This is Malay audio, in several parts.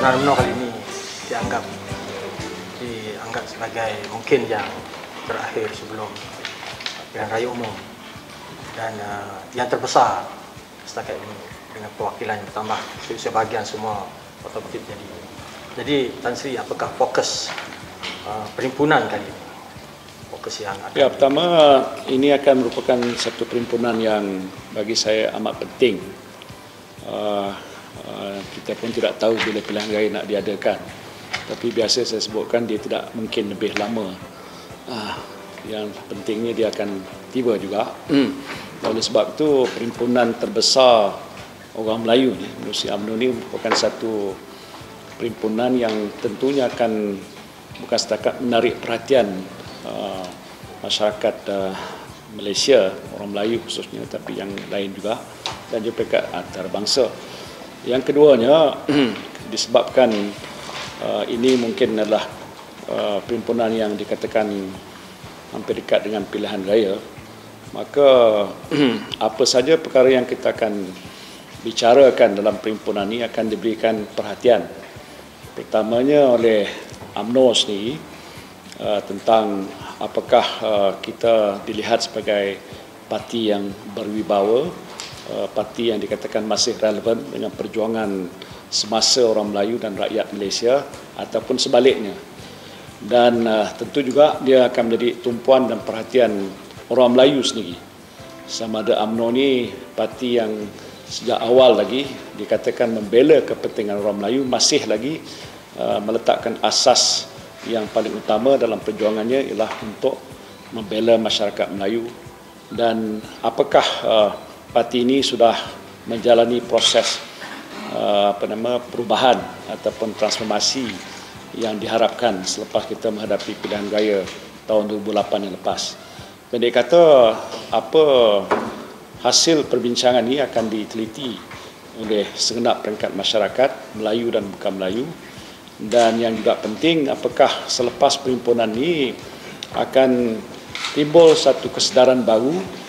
Perhimpunan UMNO kali ini dianggap sebagai mungkin yang terakhir sebelum pilihan raya umum dan yang terbesar setakat ini dengan perwakilan yang bertambah sebahagian semua otomotif jadi Tan Sri, apakah fokus perhimpunan kali ini? Fokus yang akan pertama, ini akan merupakan satu perhimpunan yang bagi saya amat penting. Kita pun tidak tahu bila pilihan raya nak diadakan, tapi biasa saya sebutkan dia tidak mungkin lebih lama. Yang pentingnya dia akan tiba juga. Oleh sebab itu, perhimpunan terbesar orang Melayu ni, Manusia UMNO ni merupakan satu perhimpunan yang tentunya akan bukan setakat menarik perhatian masyarakat Malaysia, orang Melayu khususnya, tapi yang lain juga, dan juga peringkat antarabangsa. Yang keduanya, disebabkan ini mungkin adalah perhimpunan yang dikatakan hampir dekat dengan pilihan raya, maka apa saja perkara yang kita akan bicarakan dalam perhimpunan ini akan diberikan perhatian. Pertamanya oleh UMNO sendiri tentang apakah kita dilihat sebagai parti yang berwibawa, parti yang dikatakan masih relevan dengan perjuangan semasa orang Melayu dan rakyat Malaysia, ataupun sebaliknya. Dan tentu juga dia akan menjadi tumpuan dan perhatian orang Melayu sendiri. Sama ada UMNO ni parti yang sejak awal lagi dikatakan membela kepentingan orang Melayu, masih lagi meletakkan asas yang paling utama dalam perjuangannya ialah untuk membela masyarakat Melayu. Dan apakah parti ini sudah menjalani proses perubahan ataupun transformasi yang diharapkan selepas kita menghadapi pilihan raya tahun 2008 yang lepas. Pendek kata, apa hasil perbincangan ini akan diteliti oleh segenap peringkat masyarakat Melayu dan bukan Melayu. Dan yang juga penting, apakah selepas perhimpunan ini akan timbul satu kesedaran baru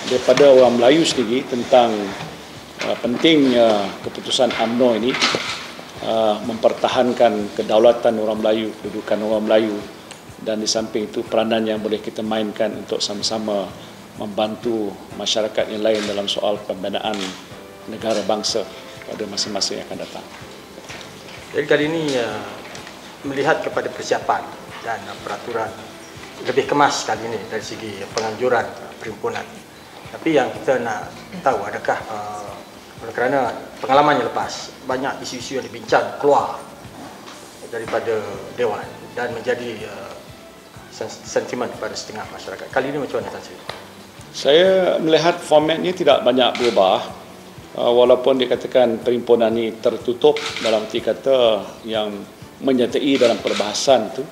daripada orang Melayu sendiri tentang pentingnya keputusan UMNO ini mempertahankan kedaulatan orang Melayu, kedudukan orang Melayu, dan di samping itu peranan yang boleh kita mainkan untuk sama-sama membantu masyarakat yang lain dalam soal pembinaan negara bangsa pada masa-masa yang akan datang. Jadi kali ini melihat kepada persiapan dan peraturan lebih kemas kali ini dari segi penganjuran perhimpunan. Tapi yang kita nak tahu, adakah kerana pengalaman yang lepas banyak isu-isu yang dibincang keluar daripada Dewan dan menjadi sentimen kepada setengah masyarakat. Kali ini macam mana, Tan Sri? Saya melihat formatnya tidak banyak berubah. Walaupun dikatakan perhimpunan ini tertutup, dalam arti kata yang menyertai dalam perbahasan itu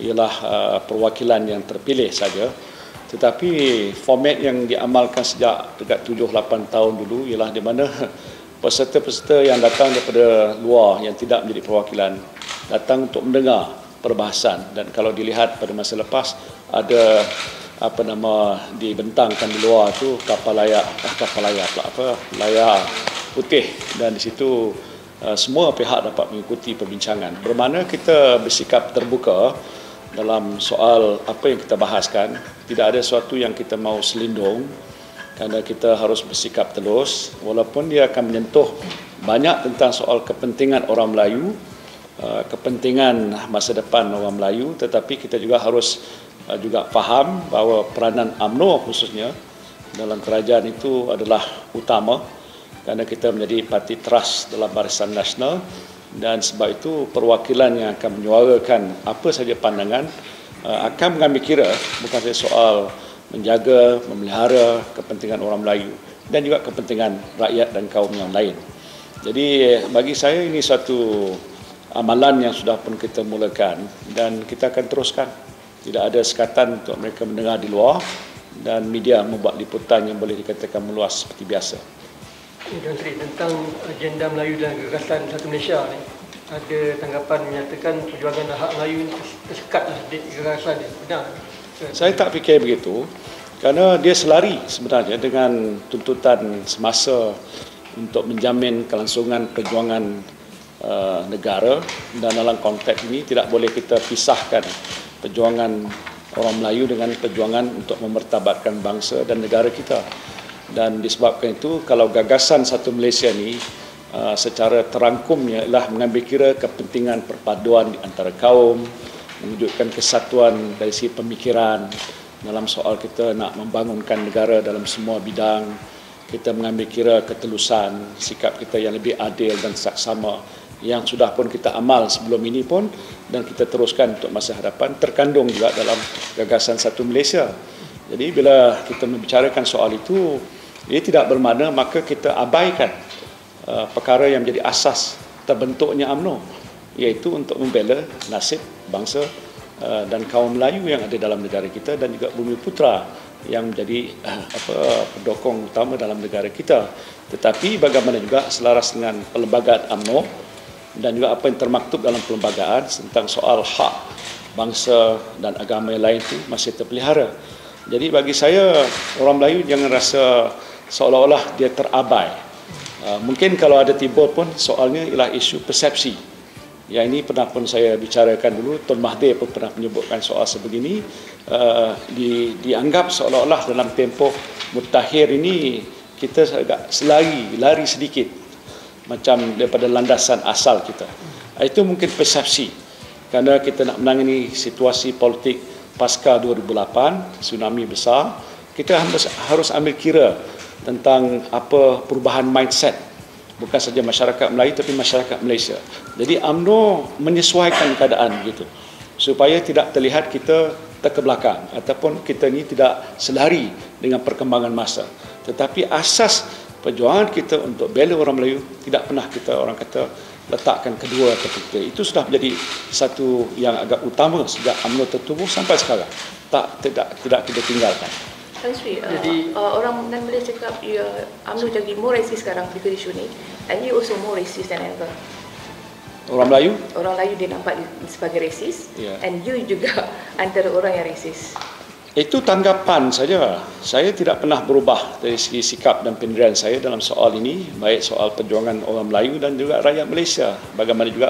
ialah perwakilan yang terpilih saja, tetapi format yang diamalkan sejak dekat 7-8 tahun dulu ialah di mana peserta-peserta yang datang daripada luar yang tidak menjadi perwakilan datang untuk mendengar perbahasan. Dan kalau dilihat pada masa lepas, ada dibentangkan di luar tu layar putih, dan di situ semua pihak dapat mengikuti perbincangan. Bermakna kita bersikap terbuka dalam soal apa yang kita bahaskan. Tidak ada sesuatu yang kita mahu selindung, kerana kita harus bersikap telus walaupun dia akan menyentuh banyak tentang soal kepentingan orang Melayu, kepentingan masa depan orang Melayu, tetapi kita juga harus juga faham bahawa peranan UMNO khususnya dalam kerajaan itu adalah utama, kerana kita menjadi parti teras dalam Barisan Nasional, dan sebab itu perwakilan yang akan menyuarakan apa saja pandangan akan mengambil kira bukan saja soal menjaga, memelihara kepentingan orang Melayu dan juga kepentingan rakyat dan kaum yang lain. Jadi bagi saya ini satu amalan yang sudah pun kita mulakan dan kita akan teruskan. Tidak ada sekatan untuk mereka mendengar di luar, dan media membuat liputan yang boleh dikatakan meluas seperti biasa. Tuan Sri, tentang agenda Melayu dan gagasan Satu Malaysia ni, ada tanggapan menyatakan perjuangan hak Melayu tersekatlah di gagasan ni. Benar? Saya tak fikir begitu, kerana dia selari sebenarnya dengan tuntutan semasa untuk menjamin kelangsungan perjuangan negara, dan dalam konteks ini tidak boleh kita pisahkan perjuangan orang Melayu dengan perjuangan untuk memertabatkan bangsa dan negara kita. Dan disebabkan itu, kalau gagasan Satu Malaysia ni secara terangkumnya ialah mengambil kira kepentingan perpaduan di antara kaum, mewujudkan kesatuan dari segi pemikiran dalam soal kita nak membangunkan negara dalam semua bidang. Kita mengambil kira ketelusan, sikap kita yang lebih adil dan saksama yang sudah pun kita amal sebelum ini pun dan kita teruskan untuk masa hadapan, terkandung juga dalam gagasan Satu Malaysia. Jadi bila kita membicarakan soal itu, ia tidak bermakna maka kita abaikan perkara yang menjadi asas terbentuknya UMNO, iaitu untuk membela nasib bangsa dan kaum Melayu yang ada dalam negara kita dan juga Bumi Putra yang menjadi pendokong utama dalam negara kita. Tetapi bagaimana juga selaras dengan perlembagaan UMNO dan juga apa yang termaktub dalam perlembagaan tentang soal hak bangsa dan agama yang lain itu masih terpelihara. Jadi bagi saya, orang Melayu jangan rasa seolah-olah dia terabai. Mungkin kalau ada timbul pun soalnya ialah isu persepsi. Yang ini pernah pun saya bicarakan dulu, Tun Mahathir pun pernah menyebutkan soal sebegini. Dianggap seolah-olah dalam tempoh mutakhir ini kita agak lari sedikit macam daripada landasan asal kita. Itu mungkin persepsi, kerana kita nak menangani situasi politik pasca 2008, tsunami besar. Kita harus ambil kira tentang apa perubahan mindset, bukan saja masyarakat Melayu tapi masyarakat Malaysia. Jadi UMNO menyesuaikan keadaan gitu supaya tidak terlihat kita terkebelakang ataupun kita ni tidak selari dengan perkembangan masa. Tetapi asas perjuangan kita untuk bela orang Melayu tidak pernah kita orang kata letakkan kedua ketiga. Itu sudah menjadi satu yang agak utama sejak UMNO tertubuh sampai sekarang. Tidak kita tinggalkan. Tan Sri, orang Malay cakap UMNO jadi more racist sekarang because isu ni, and you also more racist than ever. Orang Melayu? Orang Melayu dia nampak sebagai racist, and you juga antara orang yang racist. Itu tanggapan saja. Saya tidak pernah berubah dari segi sikap dan pendirian saya dalam soal ini, baik soal perjuangan orang Melayu dan juga rakyat Malaysia. Bagaimana juga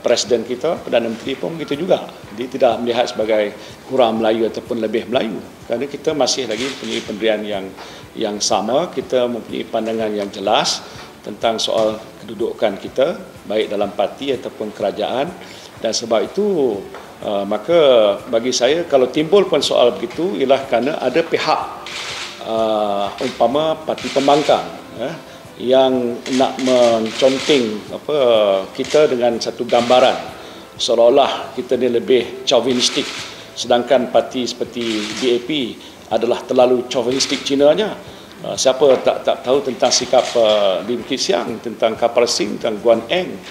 Presiden kita, Perdana Menteri pun begitu juga. Dia tidak melihat sebagai kurang Melayu ataupun lebih Melayu. Kerana kita masih lagi mempunyai pendirian yang sama, kita mempunyai pandangan yang jelas tentang soal kedudukan kita, baik dalam parti ataupun kerajaan. Dan sebab itu, maka bagi saya, kalau timbul pun soal begitu, ialah kerana ada pihak, umpama parti pembangkang, yang nak menconteng kita dengan satu gambaran seolah-olah kita ni lebih chauvinistik, sedangkan parti seperti DAP adalah terlalu chauvinistik Cinanya. Siapa tak tahu tentang sikap Lim Kit Siang, tentang Kapal Singh, tentang Guan Eng,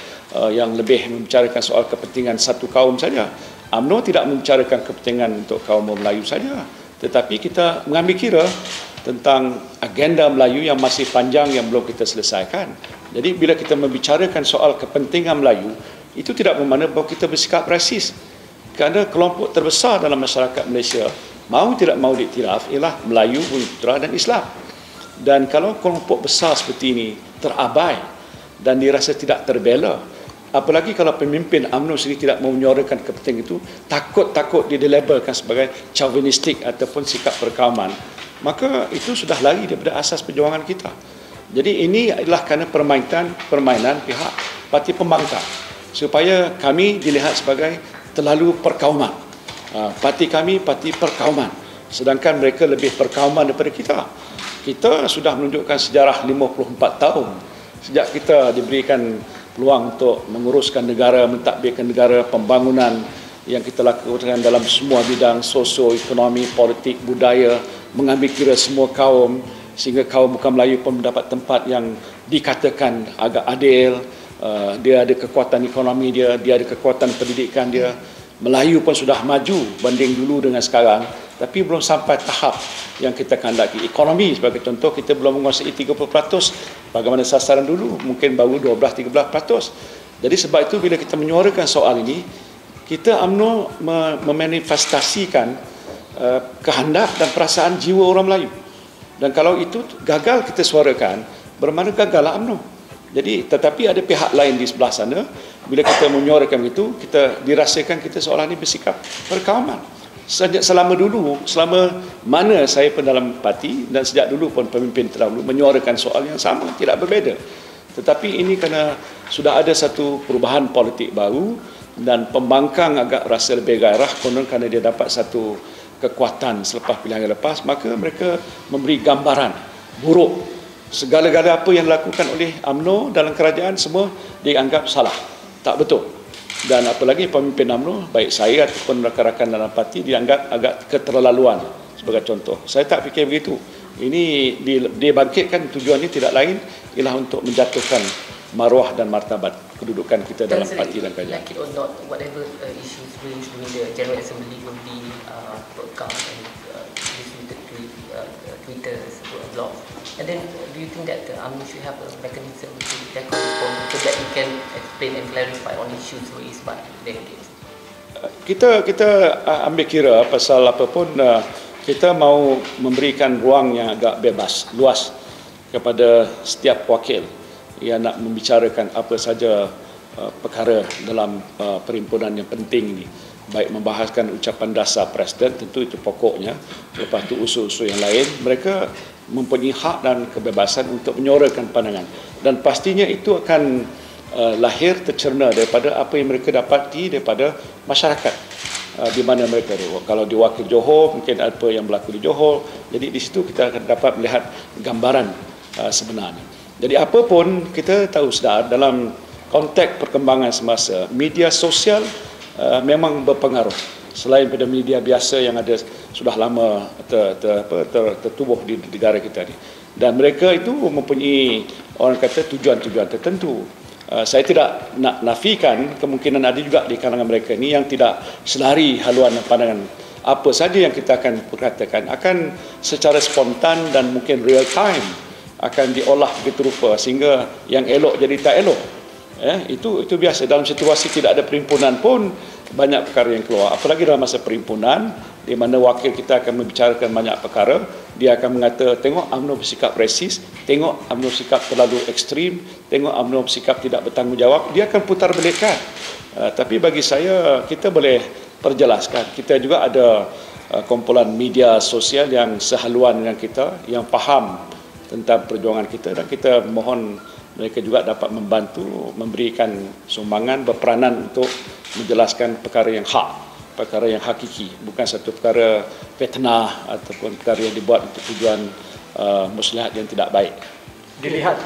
yang lebih membicarakan soal kepentingan satu kaum saja. UMNO tidak membicarakan kepentingan untuk kaum Melayu saja, tetapi kita mengambil kira tentang agenda Melayu yang masih panjang yang belum kita selesaikan. Jadi bila kita membicarakan soal kepentingan Melayu, itu tidak bermakna bahawa kita bersikap rasis. Kerana kelompok terbesar dalam masyarakat Malaysia, mahu tidak mahu diiktiraf, ialah Melayu, Bumi Putra dan Islam. Dan kalau kelompok besar seperti ini terabai dan dirasa tidak terbela, apalagi kalau pemimpin UMNO sendiri tidak menyuarakan kepentingan itu, takut dilabelkan sebagai chauvinistik ataupun sikap perkauman, maka itu sudah lari daripada asas perjuangan kita. Jadi ini adalah kerana permainan pihak parti pembangkang supaya kami dilihat sebagai terlalu perkauman. Parti kami parti perkauman, sedangkan mereka lebih perkauman daripada kita. Kita sudah menunjukkan sejarah 54 tahun sejak kita diberikan peluang untuk menguruskan negara, mentadbirkan negara, pembangunan yang kita lakukan dalam semua bidang sosioekonomi, politik, budaya, mengambil kira semua kaum, sehingga kaum bukan Melayu pun mendapat tempat yang dikatakan agak adil. Dia ada kekuatan ekonomi dia ada kekuatan pendidikan dia. Melayu pun sudah maju banding dulu dengan sekarang, tapi belum sampai tahap yang kita kehendaki. Ekonomi sebagai contoh, kita belum menguasai 30%. Bagaimana sasaran dulu? Mungkin baru 12-13%. Jadi sebab itu bila kita menyuarakan soal ini, kita UMNO memanifestasikan kehendak dan perasaan jiwa orang Melayu. Dan kalau itu gagal kita suarakan, bermakna gagallah UMNO. Jadi tetapi ada pihak lain di sebelah sana, bila kita menyuarakan itu, kita dirasakan kita seolah ini bersikap perkawaman. Selama mana saya pun dalam parti dan sejak dulu pun pemimpin terdahulu menyuarakan soal yang sama, tidak berbeza. Tetapi ini kerana sudah ada satu perubahan politik baru dan pembangkang agak rasa lebih gairah kerana dia dapat satu kekuatan selepas pilihan yang lepas, maka mereka memberi gambaran buruk. Segala-gala apa yang dilakukan oleh UMNO dalam kerajaan semua dianggap salah, tak betul. Dan apalagi pemimpin UMNO, baik saya ataupun rakan-rakan dalam parti, dianggap agak keterlaluan sebagai contoh. Saya tak fikir begitu. Ini dibangkitkan tujuannya tidak lain ialah untuk menjatuhkan maruah dan martabat kedudukan kita dalam parti dan kerajaan. Like it or not, whatever issues raised during the General Assembly will be broadcast and distributed to Twitter, blogs. And then, do you think that UMNO should have a mechanism to tackle this problem so that we can explain and clarify on issues raised by delegates? Kita ambil kira pasal apa pun, kita mau memberikan ruang yang agak bebas, luas kepada setiap wakil yang nak membicarakan apa saja perkara dalam perhimpunan yang penting ini. Baik membahaskan ucapan dasar Presiden, tentu itu pokoknya. Lepas itu usul-usul yang lain, mereka mempunyai hak dan kebebasan untuk menyuarakan pandangan. Dan pastinya itu akan lahir tercerna daripada apa yang mereka dapati daripada masyarakat di mana mereka ada. Kalau di Wakil Johor, mungkin apa yang berlaku di Johor. Jadi di situ kita akan dapat melihat gambaran sebenarnya. Jadi apa pun kita tahu sudah dalam konteks perkembangan semasa, media sosial memang berpengaruh. Selain pada media biasa yang ada sudah lama tertubuh di negara kita ni. Dan mereka itu mempunyai orang kata tujuan-tujuan tertentu. Saya tidak nak nafikan kemungkinan ada juga di kalangan mereka ni yang tidak selari haluan dan pandangan. Apa saja yang kita akan perkatakan akan secara spontan dan mungkin real time akan diolah begitu rupa sehingga yang elok jadi tak elok. Itu biasa dalam situasi tidak ada perhimpunan pun banyak perkara yang keluar. Apalagi dalam masa perhimpunan di mana wakil kita akan membicarakan banyak perkara, dia akan mengata tengok UMNO bersikap resis, tengok UMNO bersikap terlalu ekstrim, tengok UMNO bersikap tidak bertanggungjawab. Dia akan putar belikkan. Tapi bagi saya kita boleh perjelaskan. Kita juga ada kumpulan media sosial yang sehaluan dengan kita, yang faham tentang perjuangan kita, dan kita mohon mereka juga dapat membantu, memberikan sumbangan, berperanan untuk menjelaskan perkara yang hak, perkara yang hakiki, bukan satu perkara fitnah ataupun perkara yang dibuat untuk tujuan maslahat yang tidak baik. Dilihat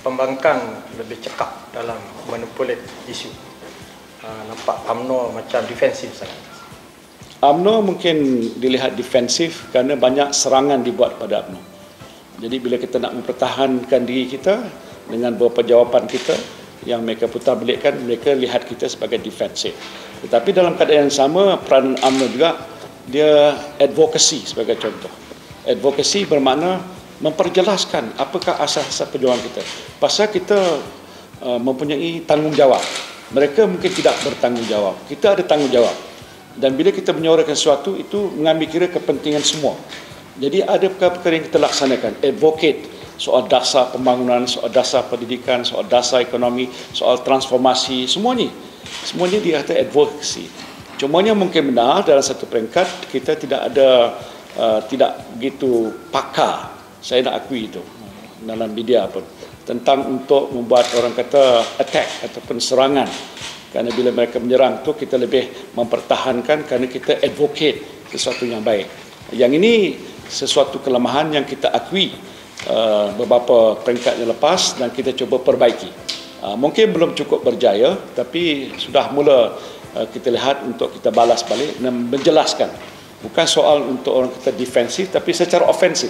pembangkang lebih cekap dalam manipulate isu. Nampak UMNO macam defensif sangat. UMNO mungkin dilihat defensif kerana banyak serangan dibuat pada UMNO. Jadi bila kita nak mempertahankan diri kita dengan beberapa jawapan kita yang mereka putar belikkan, mereka lihat kita sebagai defensif. Tetapi dalam keadaan yang sama, peran UMNO juga dia advocacy sebagai contoh. Advocacy bermakna memperjelaskan apakah asas-asas perjuangan kita. Pasal kita mempunyai tanggungjawab. Mereka mungkin tidak bertanggungjawab. Kita ada tanggungjawab. Dan bila kita menyuarakan sesuatu, itu mengambil kira kepentingan semua. Jadi ada perkara-perkara yang kita laksanakan. Advocate soal dasar pembangunan, soal dasar pendidikan, soal dasar ekonomi, soal transformasi, semuanya dia kata advocacy. Cumanya mungkin benar dalam satu peringkat kita tidak ada tidak begitu pakar, saya nak akui itu dalam media pun, tentang untuk membuat orang kata attack ataupun serangan. Kerana bila mereka menyerang tu kita lebih mempertahankan kerana kita advocate sesuatu yang baik. Yang ini sesuatu kelemahan yang kita akui beberapa peringkat yang lepas dan kita cuba perbaiki. Mungkin belum cukup berjaya, tapi sudah mula kita lihat untuk kita balas balik dan menjelaskan. Bukan soal untuk orang kita defensif, tapi secara ofensif.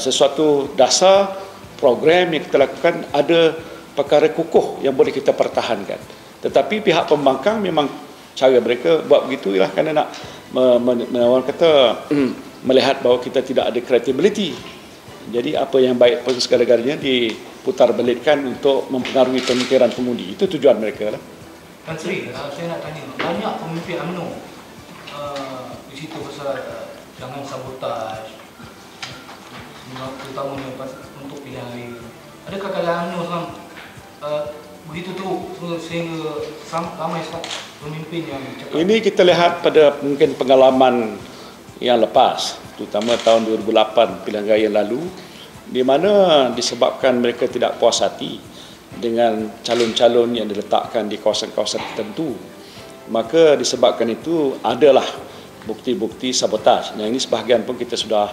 Sesuatu dasar program yang kita lakukan ada perkara kukuh yang boleh kita pertahankan. Tetapi pihak pembangkang memang cara mereka buat begitu ialah kerana nak orang kata melihat bahawa kita tidak ada credibility. Jadi apa yang baik pun segala-galanya diputar belikkan untuk mempengaruhi pemikiran pengundi. Itu tujuan mereka lah. Tan Sri, saya nak tanya, banyak pemimpin UMNO di situ pasal jangan sabotaj, terutamanya untuk pilihan raya. Adakah kalangan UMNO begitu teruk sehingga ramai pemimpin yang cakap. Ini kita lihat pada mungkin pengalaman yang lepas, terutama tahun 2008 pilihan raya lalu, di mana disebabkan mereka tidak puas hati dengan calon-calon yang diletakkan di kawasan-kawasan tertentu, maka disebabkan itu adalah bukti-bukti sabotaj. Yang ini sebahagian pun kita sudah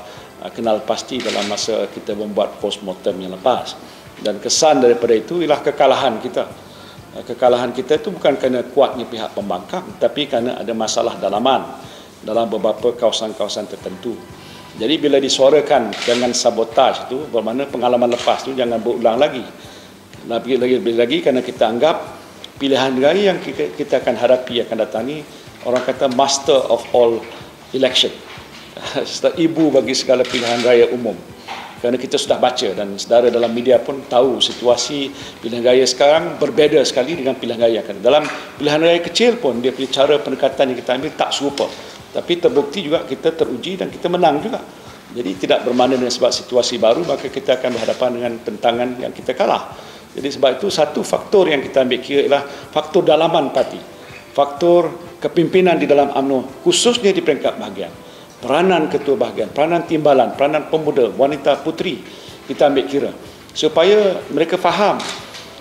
kenal pasti dalam masa kita membuat postmortem yang lepas. Dan kesan daripada itu ialah kekalahan kita. Kekalahan kita itu bukan kerana kuatnya pihak pembangkang, tapi kerana ada masalah dalaman dalam beberapa kawasan-kawasan tertentu. Jadi bila disuarakan jangan sabotaj itu, bermakna pengalaman lepas itu jangan berulang lagi. Lebih lagi kerana kita anggap pilihan raya yang kita akan hadapi akan datang ni, orang kata master of all election, ibu bagi segala pilihan raya umum. Kerana kita sudah baca dan saudara dalam media pun tahu situasi pilihan raya sekarang berbeza sekali dengan pilihan raya akan. Dalam pilihan raya kecil pun dia punya cara pendekatan yang kita ambil tak serupa. Tapi terbukti juga kita teruji dan kita menang juga. Jadi tidak bermakna dengan sebab situasi baru maka kita akan berhadapan dengan tentangan yang kita kalah. Jadi sebab itu satu faktor yang kita ambil kira ialah faktor dalaman parti. Faktor kepimpinan di dalam UMNO khususnya di peringkat bahagian. Peranan ketua bahagian, peranan timbalan, peranan pemuda, wanita, puteri kita ambil kira supaya mereka faham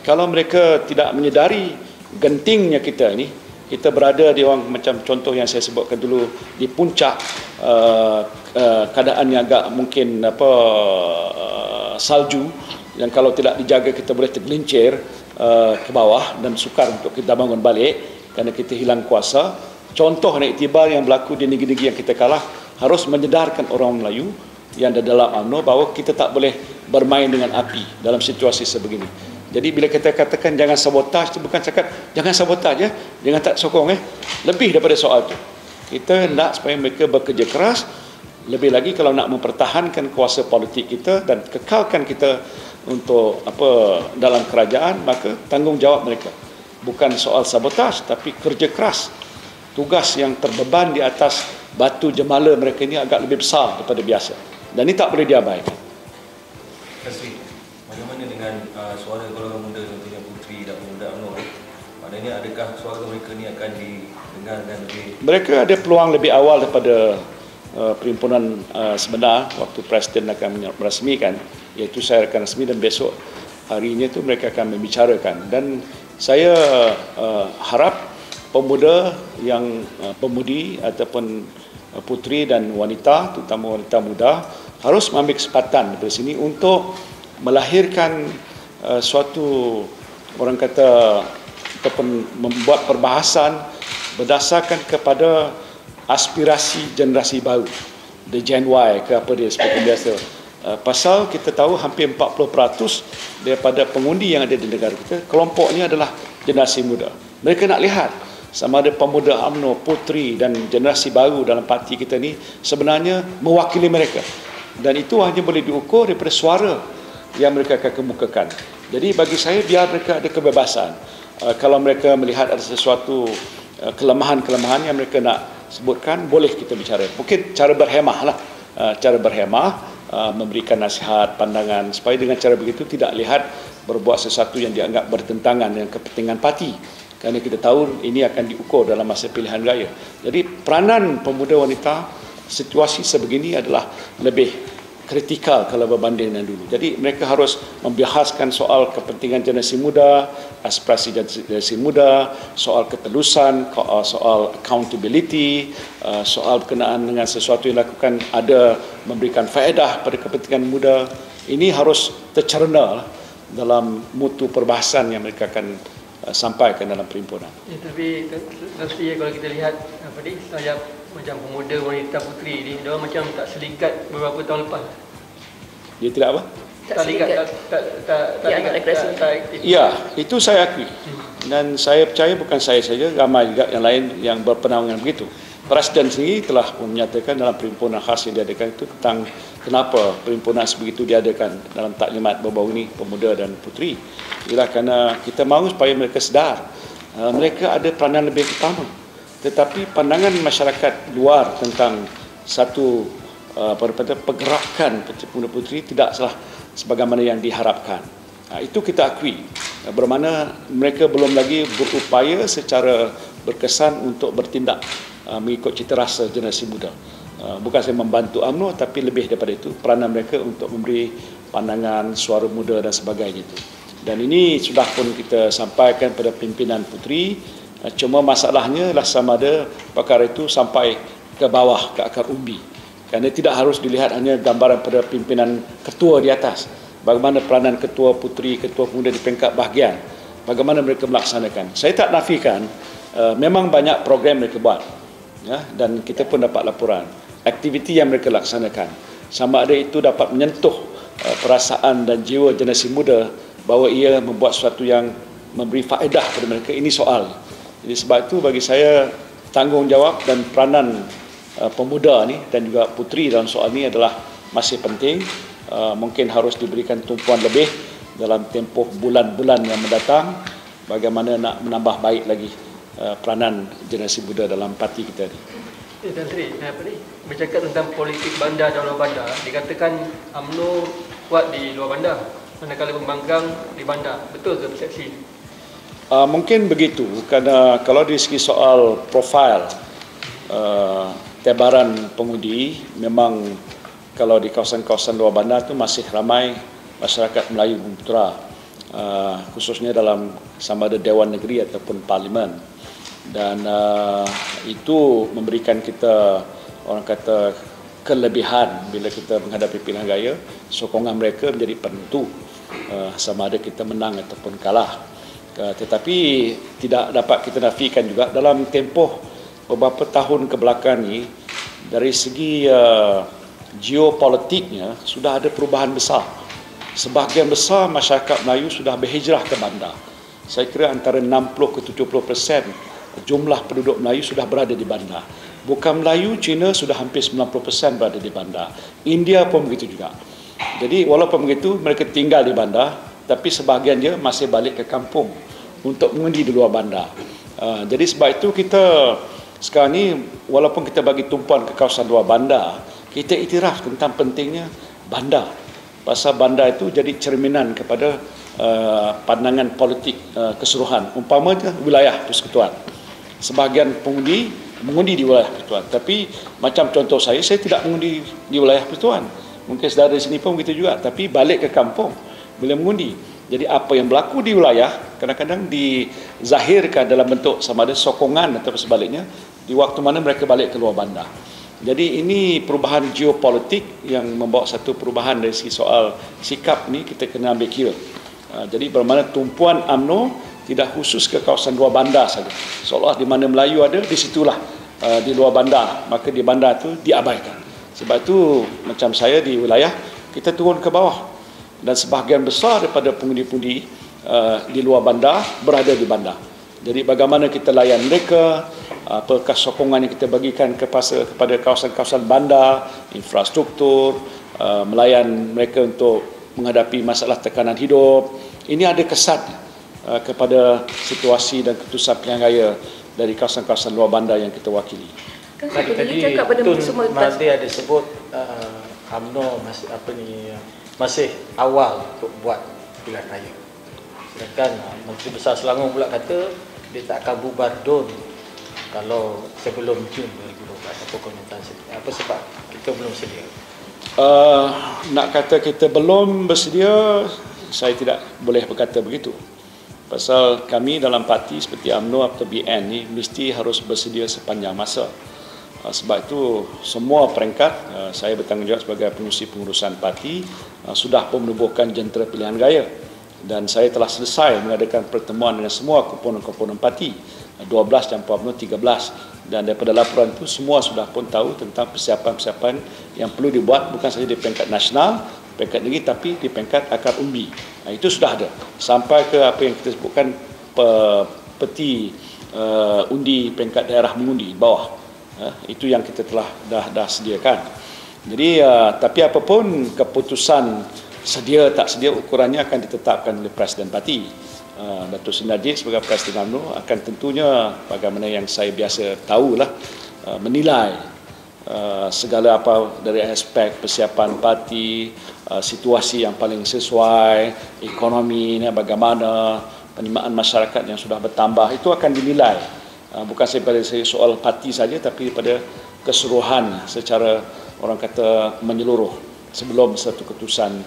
kalau mereka tidak menyedari gentingnya kita ini, kita berada di orang macam contoh yang saya sebutkan dulu di puncak keadaan yang agak mungkin salju yang kalau tidak dijaga kita boleh tergelincir ke bawah dan sukar untuk kita bangun balik kerana kita hilang kuasa. Contoh dan iktibar yang berlaku di negeri-negeri yang kita kalah harus menyedarkan orang Melayu yang ada dalam UMNO bahawa kita tak boleh bermain dengan api dalam situasi sebegini. Jadi bila kita katakan jangan sabotaj, itu bukan cakap jangan sabotaj ya, jangan tak sokong lebih daripada soal itu. Kita nak supaya mereka bekerja keras, lebih lagi kalau nak mempertahankan kuasa politik kita dan kekalkan kita untuk dalam kerajaan, maka tanggungjawab mereka bukan soal sabotaj tapi kerja keras. Tugas yang terbeban di atas batu jemala mereka ini agak lebih besar daripada biasa. Dan ini tak boleh diabaikan. Kasri, bagaimana dengan suara golongan muda contohnya puteri dan pemuda UMNO? Maknanya adakah suara mereka ini akan didengarkan lebih? Mereka ada peluang lebih awal daripada perhimpunan sebenar waktu Presiden akan merasmikan, iaitu saya akan resmi dan besok harinya itu mereka akan membicarakan. Dan saya harap pemuda yang pemudi ataupun puteri dan wanita, terutama wanita muda, harus mengambil kesempatan dari sini untuk melahirkan suatu orang kata ataupun membuat perbahasan berdasarkan kepada aspirasi generasi baru, the Gen Y ke apa dia seperti biasa. Pasal kita tahu hampir 40% daripada pengundi yang ada di negara kita, kelompoknya adalah generasi muda. Mereka nak lihat sama ada pemuda UMNO, puteri dan generasi baru dalam parti kita ni sebenarnya mewakili mereka. Dan itu hanya boleh diukur daripada suara yang mereka akan kemukakan. Jadi bagi saya biar mereka ada kebebasan. Kalau mereka melihat ada sesuatu kelemahan-kelemahan yang mereka nak sebutkan, boleh kita bicara. Mungkin cara berhemah lah. Cara berhemah, memberikan nasihat, pandangan supaya dengan cara begitu tidak lihat berbuat sesuatu yang dianggap bertentangan dengan kepentingan parti. Kerana kita tahu ini akan diukur dalam masa pilihan raya. Jadi peranan pemuda wanita situasi sebegini adalah lebih kritikal kalau berbanding dengan dulu. Jadi mereka harus membahaskan soal kepentingan generasi muda, aspirasi generasi muda, soal ketelusan, soal accountability, soal berkenaan dengan sesuatu yang dilakukan ada memberikan faedah pada kepentingan muda. Ini harus tercerna dalam mutu perbahasan yang mereka akan sampaikan dalam perhimpunan. Ya, tapi kalau kita lihat saya macam pemuda, wanita, puteri ni, dia macam tak selikat beberapa tahun lepas. Dia tidak apa? Tak selikat, tak aktif. Ya, itu saya akui. Dan saya percaya bukan saya saja, ramai juga yang lain yang berpandangan begitu. Presiden sendiri telah menyatakan dalam perhimpunan khas yang diadakan itu tentang kenapa perhimpunan sebegitu diadakan dalam taklimat baru-baru ini pemuda dan puteri. Ialah kerana kita mahu supaya mereka sedar mereka ada peranan lebih utama. Tetapi pandangan masyarakat luar tentang satu pergerakan pemuda puteri tidak salah sebagaimana yang diharapkan. Itu kita akui. bermana mereka belum lagi berupaya secara berkesan untuk bertindak mengikut cita rasa generasi muda. Bukan saya membantu UMNO, tapi lebih daripada itu peranan mereka untuk memberi pandangan, suara muda dan sebagainya itu. Dan ini sudah pun kita sampaikan pada pimpinan puteri. Cuma masalahnya lah sama ada perkara itu sampai ke bawah, ke akar umbi. Kerana tidak harus dilihat hanya gambaran pada pimpinan ketua di atas. Bagaimana peranan ketua puteri, ketua pemuda di peringkat bahagian. Bagaimana mereka melaksanakan. Saya tak nafikan, memang banyak program mereka buat. Ya, dan kita pun dapat laporan. Aktiviti yang mereka laksanakan. Sama ada itu dapat menyentuh perasaan dan jiwa generasi muda bahawa ia membuat sesuatu yang memberi faedah kepada mereka. Ini soal. Jadi sebab itu bagi saya tanggungjawab dan peranan pemuda ni dan juga puteri dalam soal ini adalah masih penting. Mungkin harus diberikan tumpuan lebih dalam tempoh bulan-bulan yang mendatang bagaimana nak menambah baik lagi peranan generasi muda dalam parti kita ni. Tan Sri, bercakap tentang politik bandar dan luar bandar, dikatakan UMNO kuat di luar bandar, manakala pembangkang di bandar. Betul ke persepsi? Mungkin begitu, kerana kalau dari segi soal profil tebaran pengundi, memang kalau di kawasan-kawasan luar bandar itu masih ramai masyarakat Melayu Bumi Putra, khususnya dalam sama ada Dewan Negeri ataupun Parlimen. Dan itu memberikan kita, orang kata, kelebihan bila kita menghadapi pilihan raya. Sokongan mereka menjadi penentu sama ada kita menang ataupun kalah. Tetapi tidak dapat kita nafikan juga dalam tempoh beberapa tahun kebelakang ni, dari segi geopolitiknya sudah ada perubahan besar. Sebahagian besar masyarakat Melayu sudah berhijrah ke bandar. Saya kira antara 60 ke 70% jumlah penduduk Melayu sudah berada di bandar. Bukan Melayu, Cina sudah hampir 90% berada di bandar. India pun begitu juga. Jadi walaupun begitu, mereka tinggal di bandar, tapi sebahagian dia masih balik ke kampung untuk mengundi di luar bandar. Jadi sebab itu kita sekarang ni, walaupun kita bagi tumpuan ke kawasan luar bandar, kita iktiraf tentang pentingnya bandar. Pasal bandar itu jadi cerminan kepada pandangan politik keseluruhan. Umpamanya wilayah persekutuan. Sebahagian pengundi mengundi di wilayah persekutuan. Tapi macam contoh saya tidak mengundi di wilayah persekutuan. Mungkin saudara di sini pun begitu juga. Tapi balik ke kampung bila mengundi. Jadi apa yang berlaku di wilayah kadang-kadang dizahirkan dalam bentuk sama ada sokongan atau sebaliknya di waktu mana mereka balik ke luar bandar. Jadi ini perubahan geopolitik yang membawa satu perubahan dari segi soal sikap ni kita kena ambil kira. Jadi bermakna tumpuan UMNO tidak khusus ke kawasan luar bandar saja. Seolah di mana Melayu ada, di situlah di luar bandar. Maka di bandar itu diabaikan. Sebab itu macam saya di wilayah, kita turun ke bawah. Dan sebahagian besar daripada pengundi-pengundi di luar bandar berada di bandar. Jadi bagaimana kita layan mereka, apakah sokongan yang kita bagikan kepada kawasan-kawasan bandar, infrastruktur, melayan mereka untuk menghadapi masalah tekanan hidup. Ini ada kesan kepada situasi dan keputusan pilihan raya dari kawasan-kawasan luar bandar yang kita wakili. Tadi Tun Mahathir ada sebut UMNO masih awal untuk buat pilihan raya. Sedangkan Menteri Besar Selangor pula kata dia tak akan bubar DUN kalau sebelum Jun 2012 atau komentar apa sebab kita belum sedia. Nak kata kita belum bersedia, saya tidak boleh berkata begitu. Pasal kami dalam parti seperti UMNO atau BN ni mesti harus bersedia sepanjang masa. Sebab itu semua peringkat saya bertanggungjawab sebagai pengurusi pengurusan parti sudah pun menubuhkan jentera pilihan raya. Dan saya telah selesai mengadakan pertemuan dengan semua komponen-komponen parti 12 dan UMNO 13. Dan daripada laporan itu semua sudah pun tahu tentang persiapan-persiapan yang perlu dibuat bukan sahaja di peringkat nasional, peringkat negeri, tapi di peringkat akar umbi. Itu sudah ada. Sampai ke apa yang kita sebutkan peti undi peringkat daerah mengundi bawah. Itu yang kita telah dah sediakan. Jadi tapi apapun keputusan sedia tak sedia, ukurannya akan ditetapkan oleh Presiden Parti. Datuk Seri Najib sebagai Presiden UMNO akan tentunya bagaimana yang saya biasa tahulah menilai segala apa dari aspek persiapan parti, situasi yang paling sesuai, ekonomi ni bagaimana, penerimaan masyarakat yang sudah bertambah, itu akan dinilai. Bukan daripada soal parti saja, tapi pada keseluruhan secara orang kata menyeluruh sebelum satu keputusan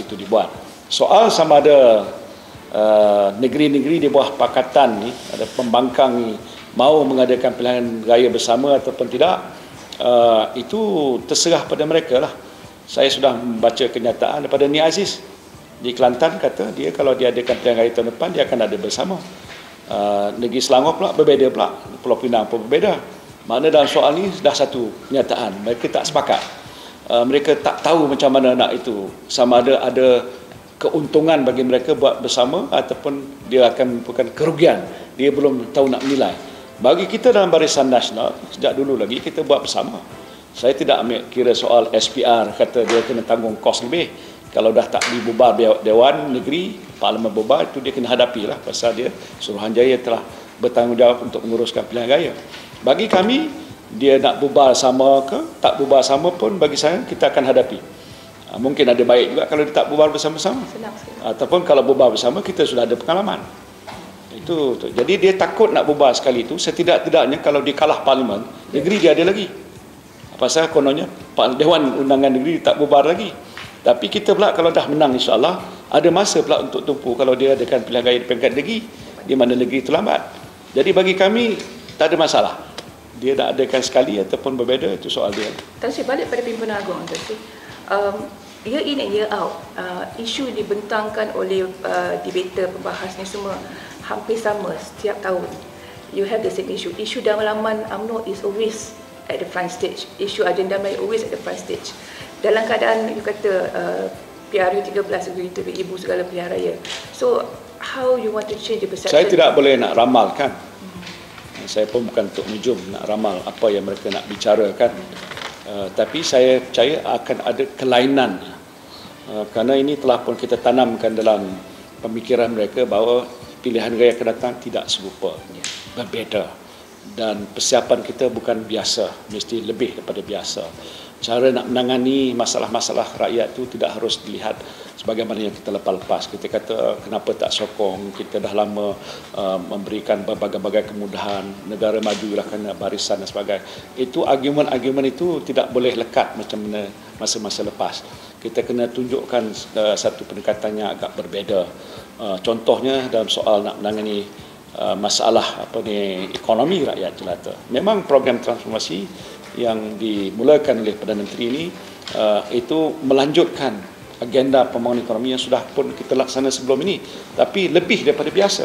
itu dibuat. Soal sama ada negeri-negeri di bawah pakatan ni, ada pembangkang ni mau mengadakan pilihan raya bersama ataupun tidak, itu terserah pada mereka lah. Saya sudah membaca kenyataan daripada Nia Aziz di Kelantan, kata dia kalau dia adakan pilihan raya tahun depan dia akan ada bersama. Negeri Selangor pula berbeza pula, Pulau Pinang pun berbeza. Makna dalam soal ni dah satu kenyataan, mereka tak sepakat. Mereka tak tahu macam mana nak itu, sama ada keuntungan bagi mereka buat bersama ataupun dia akan merupakan kerugian, dia belum tahu nak menilai. Bagi kita dalam Barisan Nasional, sejak dulu lagi kita buat bersama. Saya tidak ambil kira soal SPR, kata dia kena tanggung kos lebih. Kalau dah tak dibubar Dewan Negeri, Parlimen bubar, itu dia kena hadapilah, pasal dia Suruhanjaya telah bertanggungjawab untuk menguruskan pilihan raya. Bagi kami, dia nak bubar sama ke, tak bubar sama pun bagi saya kita akan hadapi. Mungkin ada baik juga kalau dia tak bubar bersama-sama. Ataupun kalau bubar bersama, kita sudah ada pengalaman. Itu. Jadi dia takut nak bubar sekali itu, setidak-tidaknya kalau dia kalah Parlimen, negeri dia ada lagi. Pasal kononnya Dewan Undangan Negeri tak bubar lagi. Tapi kita pula kalau dah menang insya-Allah, ada masa pula untuk tumpu kalau dia adakan pilihan raya di peringkat negeri, di mana negeri itu lambat. Jadi bagi kami tak ada masalah. Dia nak adakan sekali ataupun berbeza, itu soal dia. Tan Sri, balik pada pimpinan agung Tan Sri. Year in and year out, isu dibentangkan oleh debater, pembahas ni semua hampir sama setiap tahun. You have the same issue. Isu dalam laman UMNO is always at the front stage. Isu agenda Melayu always at the front stage. Dalam keadaan you kata PRU 13 begitu ibu segala pilihan raya. So how you want to change the perception? Saya tidak boleh nak ramalkan. Saya pun bukan untuk nujum nak ramal apa yang mereka nak bicarakan. Tapi saya percaya akan ada kelainan. Kerana ini telah pun kita tanamkan dalam pemikiran mereka bahawa pilihan raya akan datang tidak serupa, berbeza. Dan persiapan kita bukan biasa, mesti lebih daripada biasa. Cara nak menangani masalah-masalah rakyat itu tidak harus dilihat sebagaimana yang kita lepas-lepas. Kita kata kenapa tak sokong, kita dah lama memberikan berbagai-bagai kemudahan, negara majulah kerana barisan dan sebagainya. Itu argument-argument itu tidak boleh lekat macam mana masa-masa lepas. Kita kena tunjukkan satu pendekatan yang agak berbeza. Contohnya dalam soal nak menangani masalah ekonomi rakyat jelata. Memang program transformasi yang dimulakan oleh Perdana Menteri ini itu melanjutkan agenda pembangunan ekonomi yang sudah pun kita laksana sebelum ini, tapi lebih daripada biasa.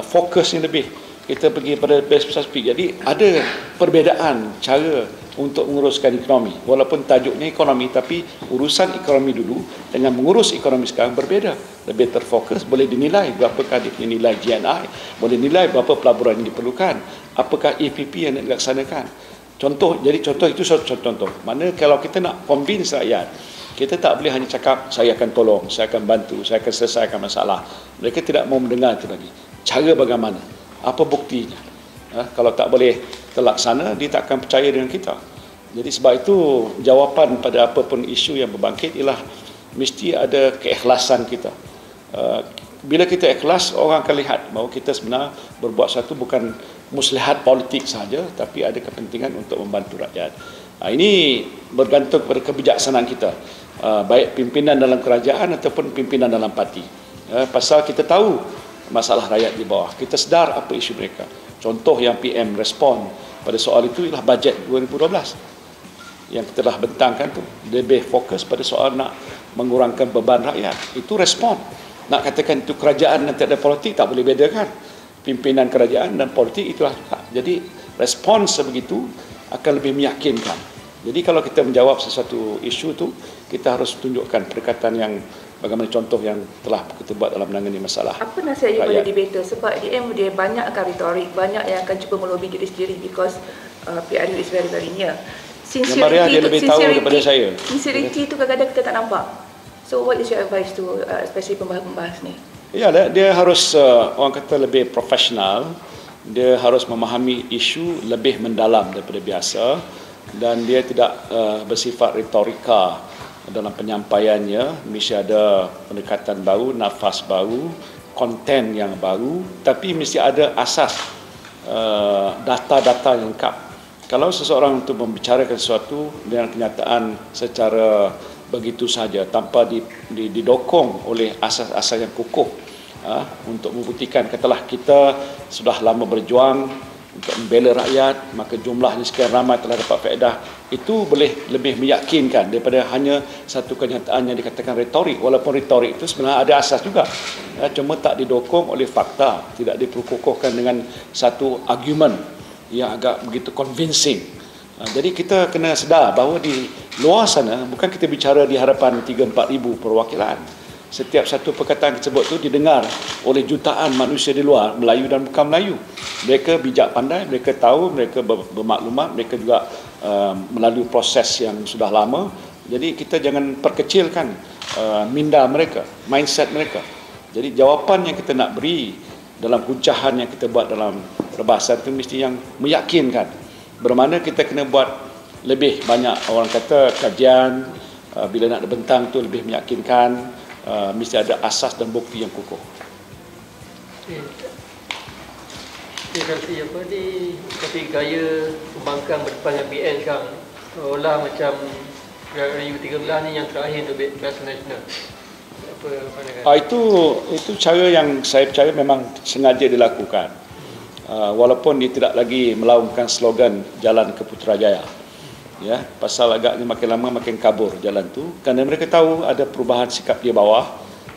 Fokusnya lebih, kita pergi pada base spesifik. Jadi ada perbezaan cara untuk menguruskan ekonomi. Walaupun tajuknya ekonomi, tapi urusan ekonomi dulu dengan mengurus ekonomi sekarang berbeza. Lebih terfokus, boleh dinilai berapakah dia punya nilai GNI, boleh nilai berapa pelaburan yang diperlukan, apakah EPP yang nak dilaksanakan. Jadi contoh itu satu contoh. Mana kalau kita nak convince rakyat, kita tak boleh hanya cakap saya akan tolong, saya akan bantu, saya akan selesaikan masalah. Mereka tidak mau mendengar itu lagi. Cara bagaimana? Apa buktinya? Kalau tak boleh terlaksana, dia tak akan percaya dengan kita. Jadi sebab itu jawapan pada apapun isu yang berbangkit ialah mesti ada keikhlasan kita. Bila kita ikhlas, orang akan lihat bahawa kita sebenarnya berbuat satu bukan muslihat politik saja, tapi ada kepentingan untuk membantu rakyat. Ini bergantung pada kebijaksanaan kita, baik pimpinan dalam kerajaan ataupun pimpinan dalam parti. Pasal kita tahu masalah rakyat di bawah, kita sedar apa isu mereka. Contoh yang PM respon pada soal itu ialah bajet 2012 yang kita telah bentangkan tu, lebih fokus pada soal nak mengurangkan beban rakyat. Itu respon. Nak katakan itu kerajaan dan tidak ada politik, tak boleh bedakan. Pimpinan kerajaan dan politik itulah. Jadi respons sebegitu akan lebih meyakinkan. Jadi kalau kita menjawab sesuatu isu tu, kita harus tunjukkan pendekatan yang bagaimana contoh yang telah kita buat dalam menangani masalah. Apa nasihat pada debater? Sebab DM dia banyak akan retorik, banyak yang akan cuba melobi diri sendiri because PRU is very very near. Sincerity dia lebih tahu daripada saya. Sincerity itu kadang-kadang kita tak nampak. So what is your advice to especially pembahas-pembahas ni? Ya, dia harus orang kata lebih profesional. Dia harus memahami isu lebih mendalam daripada biasa. dan dia tidak bersifat retorika dalam penyampaiannya. Mesti ada pendekatan baru, nafas baru, konten yang baru, tapi mesti ada asas data-data yang lengkap. Kalau seseorang itu membicarakan sesuatu dengan kenyataan secara begitu saja tanpa didokong oleh asas-asas yang kukuh untuk membuktikan katalah kita sudah lama berjuang untuk membela rakyat, maka jumlahnya sekian ramai telah dapat faedah, itu boleh lebih meyakinkan daripada hanya satu kenyataan yang dikatakan retorik. Walaupun retorik itu sebenarnya ada asas juga, cuma tak didokong oleh fakta, tidak diperkukuhkan dengan satu argument yang agak begitu convincing. Jadi kita kena sedar bahawa di luar sana bukan kita bicara di hadapan 3-4 ribu perwakilan. Setiap satu perkataan tersebut tu didengar oleh jutaan manusia di luar, Melayu dan bukan Melayu. Mereka bijak pandai, mereka tahu, mereka bermaklumat, mereka juga melalui proses yang sudah lama. Jadi kita jangan perkecilkan minda mereka, mindset mereka. Jadi jawapan yang kita nak beri dalam huncahan yang kita buat dalam perbahasan itu mesti yang meyakinkan. Bermakna kita kena buat lebih banyak, orang kata kajian, bila nak bentang tu lebih meyakinkan. Mesti ada asas dan bukti yang kukuh. Tapi gaya pembangkang berdepan dengan BN sekarang seolah macam U13 ni yang terakhir untuk Barisan Nasional. Apa pandangan? Itu cara yang saya percaya memang sengaja dilakukan. Walaupun dia tidak lagi melaungkan slogan Jalan ke Putrajaya. Ya, pasal agaknya makin lama makin kabur jalan tu, kerana mereka tahu ada perubahan sikap di bawah.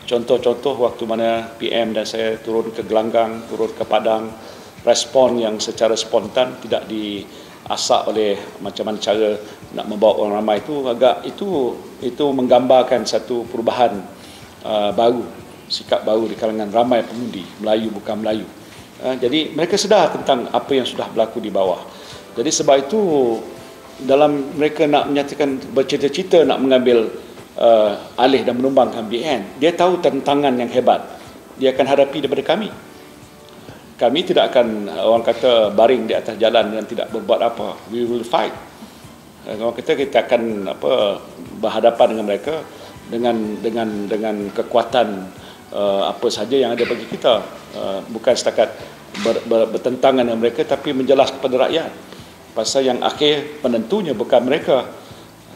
Contoh-contoh waktu mana PM dan saya turun ke Gelanggang, turun ke Padang, respon yang secara spontan tidak diasak oleh macam mana cara nak membawa orang ramai itu, agak itu menggambarkan satu perubahan baru, sikap baru di kalangan ramai pengundi, Melayu bukan Melayu. Jadi mereka sedar tentang apa yang sudah berlaku di bawah. Jadi sebab itu dalam mereka nak menyatakan bercita-cita nak mengambil alih dan menumbangkan BN, dia tahu tantangan yang hebat dia akan hadapi daripada kami. Kami tidak akan, orang kata, baring di atas jalan dan tidak berbuat apa. We will fight. Orang kata kita akan berhadapan dengan mereka dengan kekuatan apa saja yang ada bagi kita, bukan setakat bertentangan dengan mereka, tapi menjelas kepada rakyat. Pasal yang akhir penentunya bukan mereka,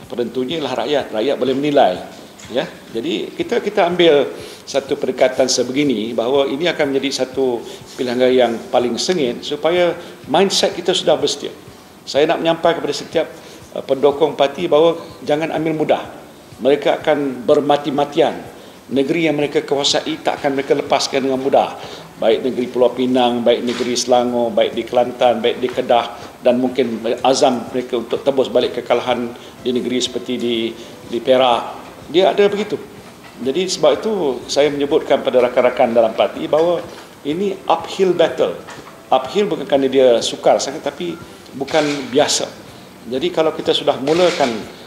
penentunya ialah rakyat. Rakyat boleh menilai. Ya, jadi kita ambil satu pendekatan sebegini bahawa ini akan menjadi satu pilihan gaya yang paling sengit supaya mindset kita sudah bersedia. Saya nak menyampaikan kepada setiap pendukung parti bahawa jangan ambil mudah. Mereka akan bermati-matian. Negeri yang mereka kuasai tak akan mereka lepaskan dengan mudah. Baik negeri Pulau Pinang, baik negeri Selangor, baik di Kelantan, baik di Kedah, dan mungkin azam mereka untuk tebus balik kekalahan di negeri seperti di Perak. Dia ada begitu. Jadi sebab itu saya menyebutkan pada rakan-rakan dalam parti bahawa ini uphill battle. Uphill bukan kerana dia sukar sangat, tapi bukan biasa. Jadi kalau kita sudah mulakan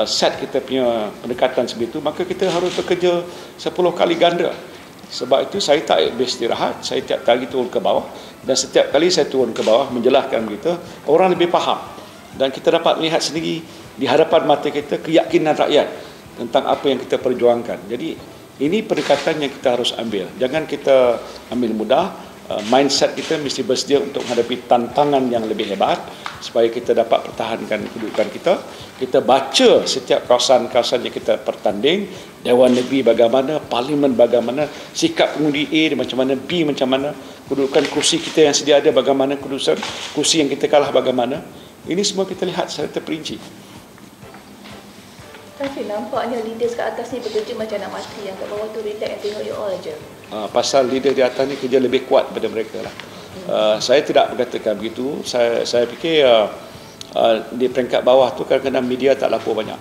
set kita punya pendekatan sebegitu, maka kita harus bekerja 10 kali ganda. Sebab itu saya tak beristirahat, saya tiap kali turun ke bawah, dan setiap kali saya turun ke bawah menjelaskan kita, orang lebih faham, dan kita dapat melihat sendiri di hadapan mata kita keyakinan rakyat tentang apa yang kita perjuangkan. Jadi ini pendekatan yang kita harus ambil. Jangan kita ambil mudah. Mindset kita mesti bersedia untuk menghadapi tantangan yang lebih hebat supaya kita dapat pertahankan kedudukan kita. Kita baca setiap kawasan-kawasan yang kita pertanding, Dewan Negeri bagaimana, Parlimen bagaimana, sikap pengundi A macam mana, B macam mana, kedudukan kursi kita yang sedia ada bagaimana, kedudukan kursi yang kita kalah bagaimana. Ini semua kita lihat secara terperinci. Tapi nampaknya leaders kat atas ni bekerja macam nak mati, yang kat bawah tu relax and tengok you all je. Pasal leader di atas ni kerja lebih kuat daripada mereka lah. Saya tidak berkatakan begitu. Saya fikir di peringkat bawah tu kadang-kadang media tak lapor banyak.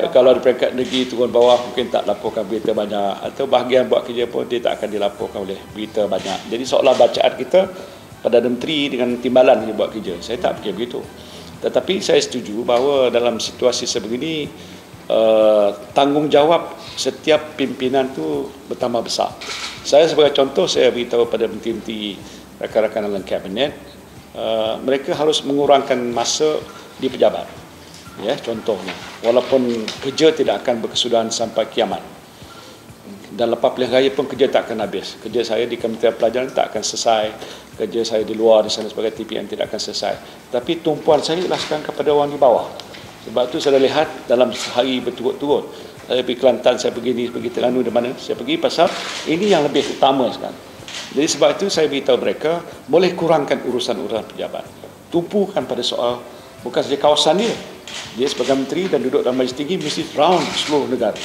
Kalau di peringkat negeri turun bawah mungkin tak laporkan berita banyak, atau bahagian buat kerja pun dia tak akan dilaporkan oleh berita banyak. Jadi seolah bacaan kita Perdana Menteri dengan timbalan dia buat kerja. Saya tak fikir begitu. Tetapi saya setuju bahawa dalam situasi sebegini tanggungjawab setiap pimpinan tu bertambah besar. Saya sebagai contoh, saya beritahu pada menteri-menteri rakan-rakan dalam kabinet, mereka harus mengurangkan masa di pejabat. Ya, contohnya, walaupun kerja tidak akan berkesudahan sampai kiamat. Dan lepas pilihan raya pun kerja tak akan habis. Kerja saya di Kementerian Pelajaran tak akan selesai. Kerja saya di luar di sana sebagai TPN tidak akan selesai. Tapi tumpuan saya ialah sekarang kepada orang di bawah. Sebab tu saya dah lihat dalam sehari berturut-turut. Saya pergi Kelantan, saya pergi ni, pergi Terengganu, di mana. Saya pergi pasal ini yang lebih utama sekarang. Jadi sebab itu saya beritahu mereka, boleh kurangkan urusan-urusan pejabat. Tumpukan pada soal, bukan saja kawasan dia. Dia sebagai menteri dan duduk dalam majlis tinggi, mesti round seluruh negara.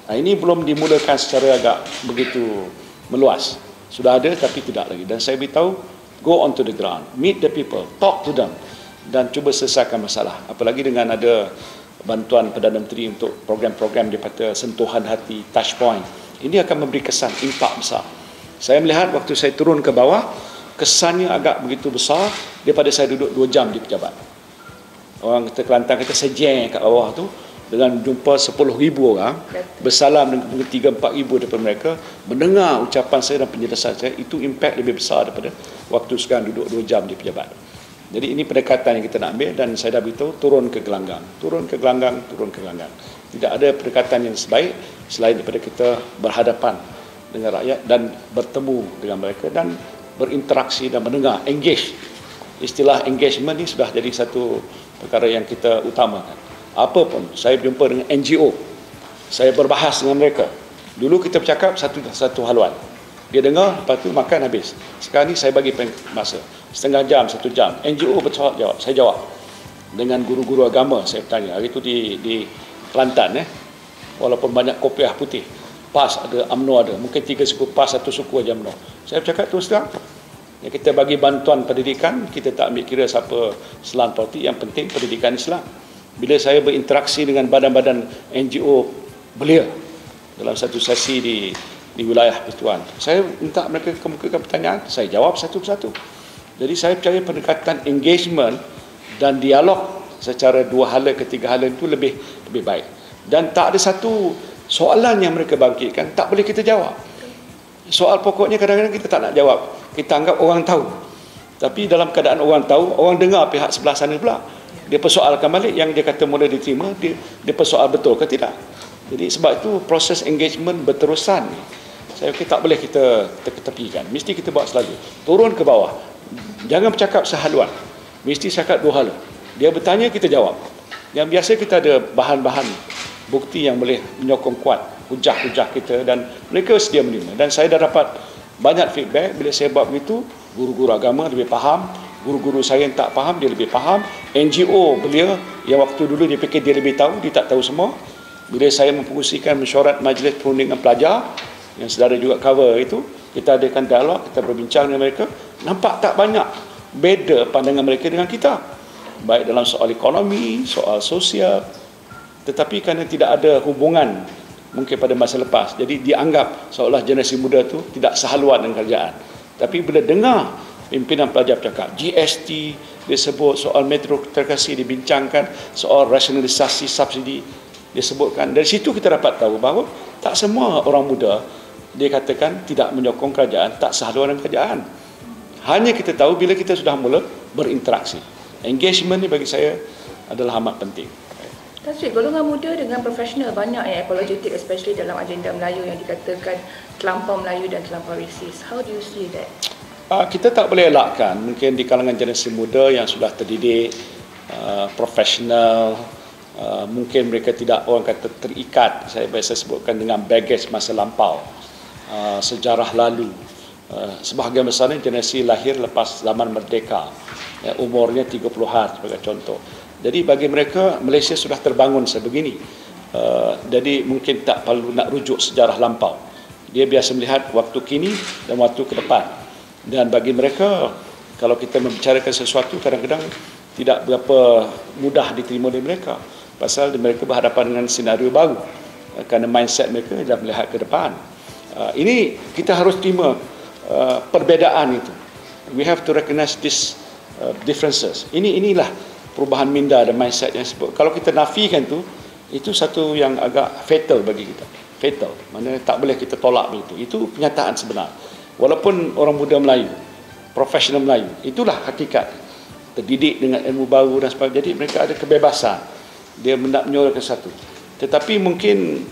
Ini belum dimulakan secara agak begitu meluas. Sudah ada tapi tidak lagi. Dan saya beritahu, go on to the ground, meet the people, talk to them, dan cuba selesaikan masalah. Apalagi dengan ada bantuan Perdana Menteri untuk program-program daripada sentuhan hati, touch point. Ini akan memberi kesan, impak besar. Saya melihat waktu saya turun ke bawah, kesannya agak begitu besar daripada saya duduk 2 jam di pejabat. Orang kata Kelantan kata saya jeng kat bawah tu, dengan jumpa 10,000 orang, bersalam dengan 3-4 ribu daripada mereka, mendengar ucapan saya dan penjelasan saya, itu impak lebih besar daripada waktu sekarang duduk 2 jam di pejabat. Jadi ini pendekatan yang kita nak ambil, dan saya dah beritahu turun ke gelanggang, turun ke gelanggang, turun ke gelanggang. Tidak ada pendekatan yang sebaik selain daripada kita berhadapan dengan rakyat dan bertemu dengan mereka dan berinteraksi dan mendengar, engage. Istilah engagement ni sudah jadi satu perkara yang kita utamakan. Apa pun, saya berjumpa dengan NGO, saya berbahas dengan mereka. Dulu kita bercakap satu haluan, dia dengar, lepas tu makan habis. Sekarang ni saya bagi masa setengah jam, 1 jam. NGO bersoal jawab, saya jawab. Dengan guru-guru agama saya bertanya. Hari itu di Kelantan, walaupun banyak kopiah putih, PAS ada, UMNO ada, mungkin 3 suku PAS, 1 suku aja UMNO. Saya bercakap terus terang, ya, kita bagi bantuan pendidikan, kita tak ambil kira siapa selan politik, yang penting pendidikan Islam. Bila saya berinteraksi dengan badan-badan NGO belia dalam satu sesi di wilayah Pertuan, saya minta mereka kemukakan pertanyaan, saya jawab satu persatu. Jadi saya percaya pendekatan engagement dan dialog secara 2 hala ke 3 hala itu lebih baik. Dan tak ada satu soalan yang mereka bangkitkan tak boleh kita jawab. Soal pokoknya kadang-kadang kita tak nak jawab. Kita anggap orang tahu. Tapi dalam keadaan orang tahu, orang dengar pihak sebelah sana pula. Dia persoalkan balik yang dia kata mula diterima, dia persoal betul ke tidak. Jadi sebab itu proses engagement berterusan. Saya fikir tak boleh kita tepikan. Mesti kita buat selalu. Turun ke bawah. Jangan bercakap sehaluan. Mesti cakap 2 hala. Dia bertanya, kita jawab. Yang biasa kita ada bahan-bahan bukti yang boleh menyokong kuat hujah-hujah kita, dan mereka sedia menerima. Dan saya dah dapat banyak feedback bila saya buat begitu. Guru-guru agama lebih faham, guru-guru saya yang tak faham, dia lebih faham. NGO belia yang waktu dulu dia fikir dia lebih tahu, dia tak tahu semua. Bila saya mempengusikan mesyuarat Majlis Perundingan Pelajar yang saudara juga cover itu, kita adakan dialog, kita berbincang dengan mereka, nampak tak banyak beza pandangan mereka dengan kita, baik dalam soal ekonomi, soal sosial. Tetapi kerana tidak ada hubungan mungkin pada masa lepas, jadi dianggap seolah generasi muda tu tidak sehaluan dengan kerajaan. Tapi bila dengar pimpinan pelajar bercakap, GST disebut, soal meritokrasi dibincangkan, soal rasionalisasi subsidi disebutkan, dari situ kita dapat tahu bahawa tak semua orang muda dia katakan tidak menyokong kerajaan, tak sehaluan dengan kerajaan. Hanya kita tahu bila kita sudah mula berinteraksi. Engagement ni bagi saya adalah amat penting. Tan Sri, golongan muda dengan profesional banyak yang apologetic, especially dalam agenda Melayu yang dikatakan terlampau Melayu dan terlampau rasis. How do you see that? Kita tak boleh elakkan, mungkin di kalangan generasi muda yang sudah terdidik, profesional, mungkin mereka tidak, orang kata, terikat, saya biasa sebutkan, dengan baggage masa lampau, sejarah lalu. Sebahagian besarnya generasi lahir lepas zaman merdeka, umurnya 30-an sebagai contoh. Jadi bagi mereka, Malaysia sudah terbangun sebegini. Jadi mungkin tak perlu nak rujuk sejarah lampau. Dia biasa melihat waktu kini dan waktu ke depan. Dan bagi mereka, kalau kita membicarakan sesuatu, kadang-kadang tidak berapa mudah diterima oleh mereka. Pasal mereka berhadapan dengan senario baru. Kerana mindset mereka dah melihat ke depan. Ini kita harus terima perbezaan itu. We have to recognize these differences. Inilah perubahan minda dan mindset yang sebut. Kalau kita nafikan itu satu yang agak fatal bagi kita. Fatal. Maksudnya tak boleh kita tolak begitu. Itu kenyataan sebenar. Walaupun orang muda Melayu, profesional Melayu, itulah hakikat. terdidik dengan ilmu baru dan sebagainya. Jadi mereka ada kebebasan. Dia nak menyuarakan satu. Tetapi mungkin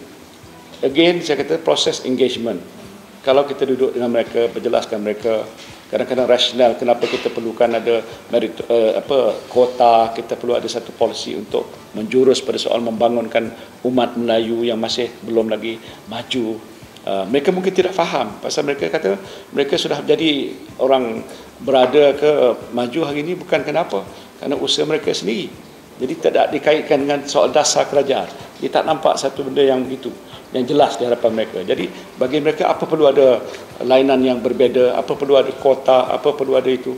again saya kata proses engagement. Kalau kita duduk dengan mereka, berjelaskan mereka, kadang-kadang rasional kenapa kita perlukan ada kuota, kita perlu ada satu polisi untuk menjurus pada soal membangunkan umat Melayu yang masih belum lagi maju. Mereka mungkin tidak faham pasal mereka kata mereka sudah jadi orang berada ke maju hari ini bukan kenapa, kerana usaha mereka sendiri. Jadi tidak dikaitkan dengan soal dasar kerajaan. Dia tak nampak satu benda yang begitu, yang jelas di hadapan mereka. Jadi bagi mereka apa perlu ada lainan yang berbeza, apa perlu ada kota, apa perlu ada itu.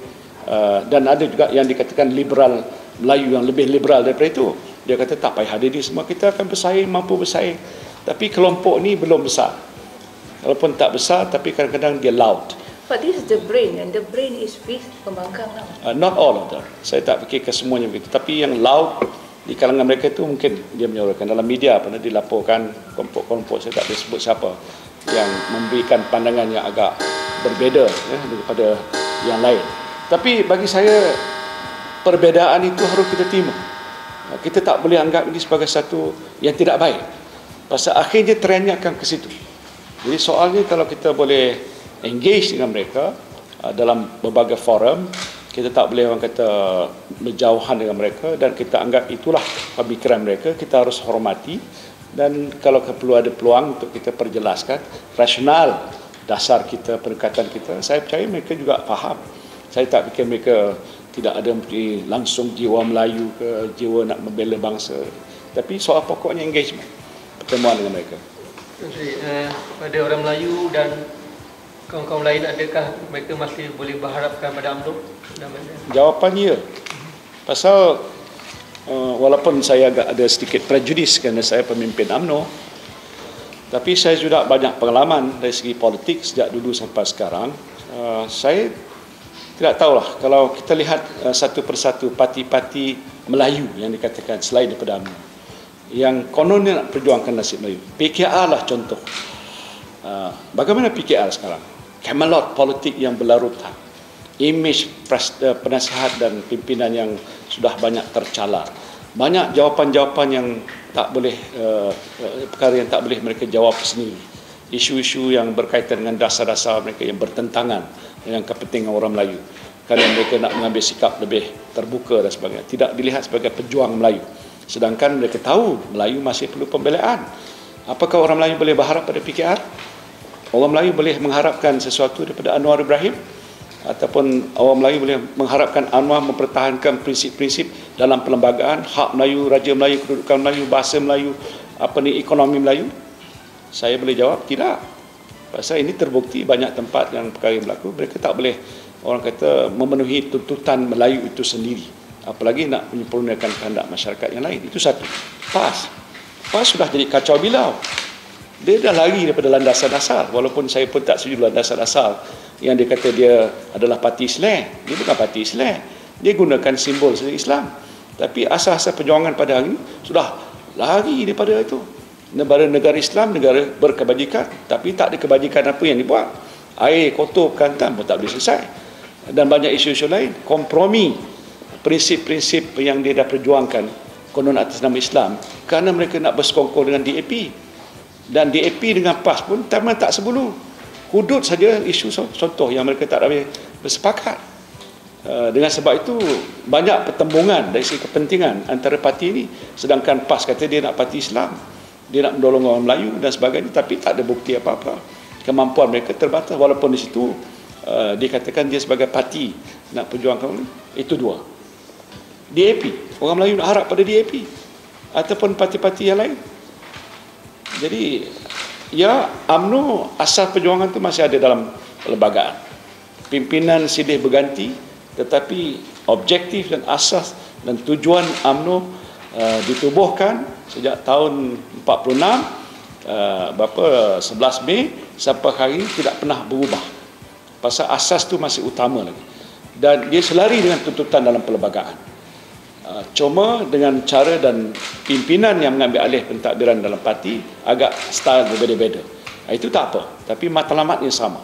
Dan ada juga yang dikatakan liberal Melayu yang lebih liberal daripada itu. Dia kata tak payah hadir ni semua, kita akan bersaing, mampu bersaing. Tapi kelompok ni belum besar. Walaupun tak besar tapi kadang-kadang dia loud. But this is the brain, and the brain is with pembangkang now. Not all of them. Saya tak fikir kesemuanya begitu. Tapi yang loud di kalangan mereka itu mungkin dia menyuarakan. Dalam media pernah dilaporkan kelompok-kelompok, saya tak boleh sebut siapa, yang memberikan pandangan yang agak berbeza daripada yang lain. Tapi bagi saya perbezaan itu harus kita terima. Kita tak boleh anggap ini sebagai satu yang tidak baik. Pasal akhirnya trendnya akan ke situ. Jadi soalnya kalau kita boleh engage dengan mereka dalam berbagai forum, kita tak boleh orang kata berjauhan dengan mereka dan kita anggap itulah pemikiran mereka, kita harus hormati. Dan kalau perlu ada peluang untuk kita perjelaskan rasional dasar kita, pendekatan kita, saya percaya mereka juga faham. Saya tak fikir mereka tidak ada langsung jiwa Melayu ke jiwa nak membela bangsa, tapi soal pokoknya engagement, pertemuan dengan mereka. Pada orang Melayu dan kawan-kawan lain, adakah mereka masih boleh berharapkan pada UMNO? Jawapannya, pasal walaupun saya agak ada sedikit prejudis kerana saya pemimpin UMNO, tapi saya juga banyak pengalaman dari segi politik sejak dulu sampai sekarang. Saya tidak tahulah kalau kita lihat satu persatu parti-parti Melayu yang dikatakan selain daripada UMNO yang kononnya nak perjuangkan nasib Melayu. PKR lah contoh. Bagaimana PKR sekarang? Camelot politik yang berlarutan, image penasihat dan pimpinan yang sudah banyak tercalar, banyak jawapan-jawapan yang tak boleh perkara yang tak boleh mereka jawab sendiri, isu-isu yang berkaitan dengan dasar-dasar mereka yang bertentangan dengan kepentingan orang Melayu, kerana mereka nak mengambil sikap lebih terbuka dan sebagainya, tidak dilihat sebagai pejuang Melayu, sedangkan mereka tahu Melayu masih perlu pembelaan. Apakah orang Melayu boleh berharap pada PKR? Orang Melayu boleh mengharapkan sesuatu daripada Anwar Ibrahim? Ataupun orang Melayu boleh mengharapkan Anwar mempertahankan prinsip-prinsip dalam perlembagaan, hak Melayu, Raja Melayu, kedudukan Melayu, bahasa Melayu, ekonomi Melayu? Saya boleh jawab, tidak. Pasal ini terbukti banyak tempat yang perkara yang berlaku, mereka tak boleh, orang kata, memenuhi tuntutan Melayu itu sendiri. Apalagi nak menyempurnakan kehendak masyarakat yang lain. Itu satu. PAS sudah jadi kacau bilau. Dia dah lari daripada landasan asal. Walaupun saya pun tak setuju landasan asal yang dia kata dia adalah parti Islam. Dia bukan parti Islam. Dia gunakan simbol sebagai Islam. Tapi asas-asas perjuangan pada hari ini sudah lari daripada itu. Negara Islam, negara berkebajikan. Tapi tak ada kebajikan apa yang dibuat. Air kotor Kelantan pun tak boleh selesai. Dan banyak isu-isu lain. Kompromi prinsip-prinsip yang dia dah perjuangkan konon atas nama Islam, kerana mereka nak bersekongkol dengan DAP. Dan DAP dengan PAS pun tak sebulu. Hudud saja isu contoh yang mereka tak boleh bersepakat. Dengan sebab itu banyak pertembungan dari segi kepentingan antara parti ini. Sedangkan PAS kata dia nak parti Islam, dia nak menolong orang Melayu dan sebagainya, tapi tak ada bukti apa-apa. Kemampuan mereka terbatas. Walaupun di situ dikatakan dia sebagai parti nak perjuangkan. Itu dua. DAP, orang Melayu nak harap pada DAP ataupun parti-parti yang lain. Jadi ya, UMNO asas perjuangan itu masih ada dalam perlembagaan. Pimpinan silih berganti, tetapi objektif dan asas dan tujuan UMNO ditubuhkan sejak tahun 46, 11 Mei sampai hari ini tidak pernah berubah. Pasal asas itu masih utama lagi. Dan dia selari dengan tuntutan dalam perlembagaan. Cuma dengan cara dan pimpinan yang mengambil alih pentadbiran dalam parti agak style berbeza-beza. Itu tak apa, tapi matlamatnya sama.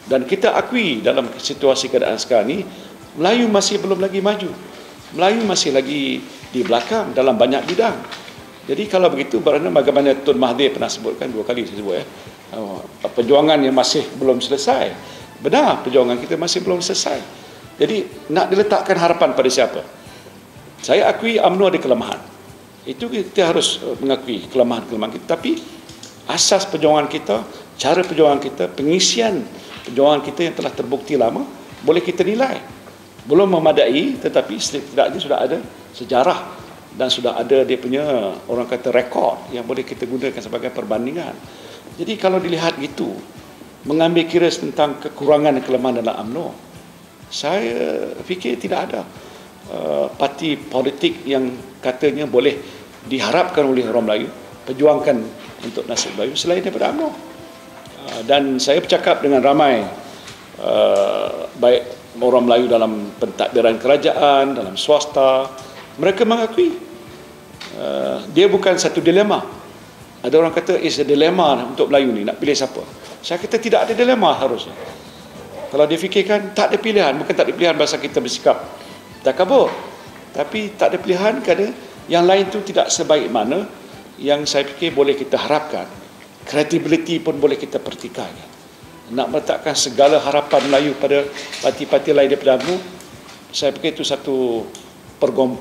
Dan kita akui dalam situasi keadaan sekarang ini, Melayu masih belum lagi maju. Melayu masih lagi di belakang dalam banyak bidang. Jadi kalau begitu bermakna bagaimana Tun Mahathir pernah sebutkan 2 kali saya sebut perjuangan yang masih belum selesai. Benar, perjuangan kita masih belum selesai. Jadi nak diletakkan harapan pada siapa? Saya akui UMNO ada kelemahan. Itu kita harus mengakui kelemahan-kelemahan kita. Tapi asas perjuangan kita, cara perjuangan kita, pengisian perjuangan kita yang telah terbukti lama, boleh kita nilai. Belum memadai, tetapi setidaknya sudah ada sejarah dan sudah ada dia punya orang kata rekod yang boleh kita gunakan sebagai perbandingan. Jadi kalau dilihat gitu, mengambil kira tentang kekurangan dan kelemahan dalam UMNO, saya fikir tidak ada parti politik yang katanya boleh diharapkan oleh orang Melayu perjuangkan untuk nasib Melayu selain daripada UMNO. Dan saya bercakap dengan ramai baik orang Melayu dalam pentadbiran kerajaan, dalam swasta, mereka mengakui dia bukan satu dilema. Ada orang kata is a dilema untuk Melayu ni, nak pilih siapa. Saya kata tidak ada dilema harusnya. Kalau dia fikirkan tak ada pilihan, bukan tak ada pilihan bahasa kita bersikap takabur, tapi tak ada pilihan kerana yang lain tu tidak sebaik mana yang saya fikir boleh kita harapkan. Credibility pun boleh kita pertikaikan. Nak meletakkan segala harapan Melayu pada parti-parti lain daripada UMNO, saya fikir itu satu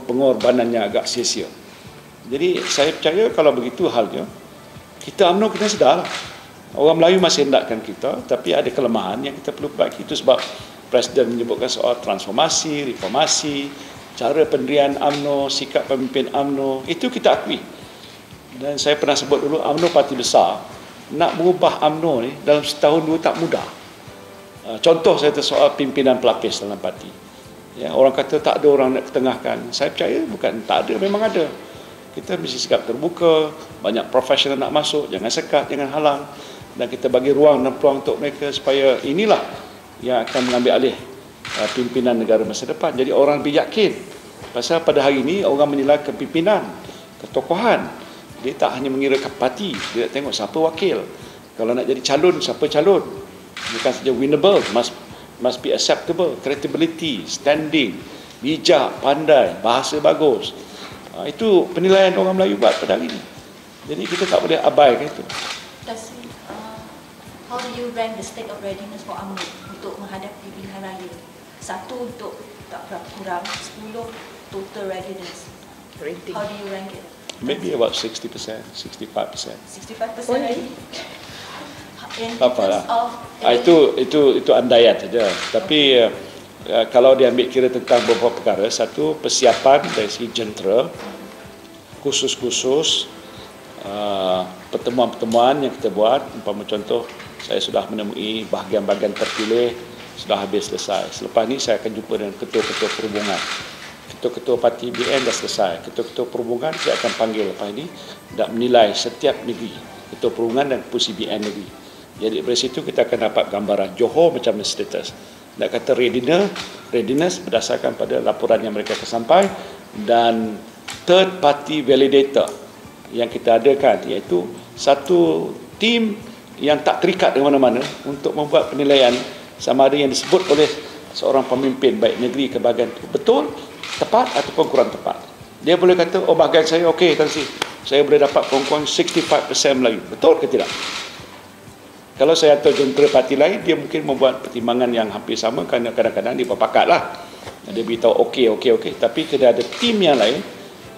pengorbanannya agak sia-sia. Jadi saya percaya kalau begitu halnya, kita UMNO kena sedar orang Melayu masih hendakkan kita, tapi ada kelemahan yang kita perlu perbaiki. Itu sebab Presiden menyebutkan soal transformasi, reformasi, cara pendirian UMNO, sikap pemimpin UMNO, itu kita akui. Dan saya pernah sebut dulu, UMNO parti besar, nak mengubah UMNO ni dalam setahun 2 tak mudah. Contoh saya soal pimpinan pelapis dalam parti. Ya, orang kata tak ada orang nak ketengahkan. Saya percaya bukan tak ada, memang ada. Kita mesti sikap terbuka, banyak profesional nak masuk, jangan sekat, jangan halang. Dan kita bagi ruang dan peluang untuk mereka supaya inilah yang akan mengambil alih pimpinan negara masa depan. Jadi orang lebih yakin. Pasal pada hari ini orang menilai kepimpinan, ketokohan. Dia tak hanya mengira parti, dia nak tengok siapa wakil. Kalau nak jadi calon, siapa calon. Bukan saja winnable, must be acceptable, credibility, standing, bijak, pandai, bahasa bagus. Itu penilaian orang Melayu buat pada hari ini. Jadi kita tak boleh abaikan itu. How do you rank the state of readiness for UMNO untuk menghadapi pilihan raya? 1 untuk tak kurang, 10 total readiness. Rating. How do you rank it? Maybe about 60%, 65%. 65% lagi. In Apa lah. terms of Itu andaian saja. Tapi kalau dia ambil kira tentang beberapa perkara, satu persiapan dari segi jentera, khusus-khusus pertemuan-pertemuan yang kita buat, umpama contoh saya sudah menemui bahagian-bahagian terpilih sudah habis selesai. Selepas ni saya akan jumpa dengan ketua-ketua perhubungan. Ketua-ketua parti BN dah selesai. Ketua-ketua perhubungan saya akan panggil lepas ini dan menilai setiap negeri, ketua perhubungan dan pusat BN negeri. Jadi dari situ kita akan dapat gambaran Johor macam mana status. Nak kata readiness berdasarkan pada laporan yang mereka akan sampai, dan third party validator yang kita adakan, iaitu satu tim yang tak terikat dengan mana-mana untuk membuat penilaian sama ada yang disebut oleh seorang pemimpin baik negeri ke bahagian itu betul, tepat ataupun kurang tepat. Dia boleh kata, oh bahagian saya okey Tan Sri, saya boleh dapat kurang-kurang 65% Melayu. Betul ke tidak? Kalau saya hantar jentera parti lain, dia mungkin membuat pertimbangan yang hampir sama, kerana kadang-kadang dia berpakat lah. Dia beritahu okey. Tapi kena ada tim yang lain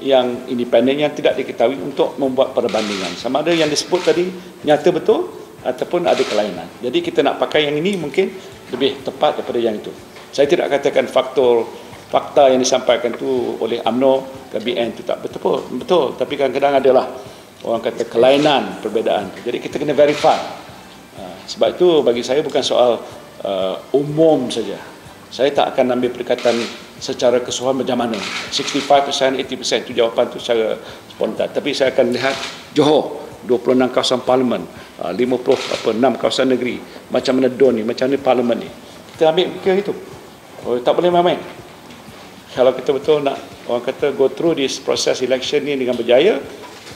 yang independen yang tidak diketahui untuk membuat perbandingan. Sama ada yang disebut tadi nyata betul ataupun ada kelainan. Jadi kita nak pakai yang ini mungkin lebih tepat daripada yang itu. Saya tidak katakan fakta yang disampaikan itu oleh UMNO ke BN itu tak betul. Tapi kadang-kadang adalah orang kata kelainan, perbezaan. Jadi kita kena verify. Sebab itu bagi saya bukan soal umum saja. Saya tak akan ambil pendekatan secara keseluruhan macam mana. 65%, 80% itu jawapan itu secara spontan. Tapi saya akan lihat Johor, 26 kawasan parlimen, 56 kawasan negeri. Macam mana DUN ni, macam mana parlimen ni. Kita ambil fikir itu. Tak boleh main-main. Kalau kita betul nak, orang kata, go through this process election ni dengan berjaya,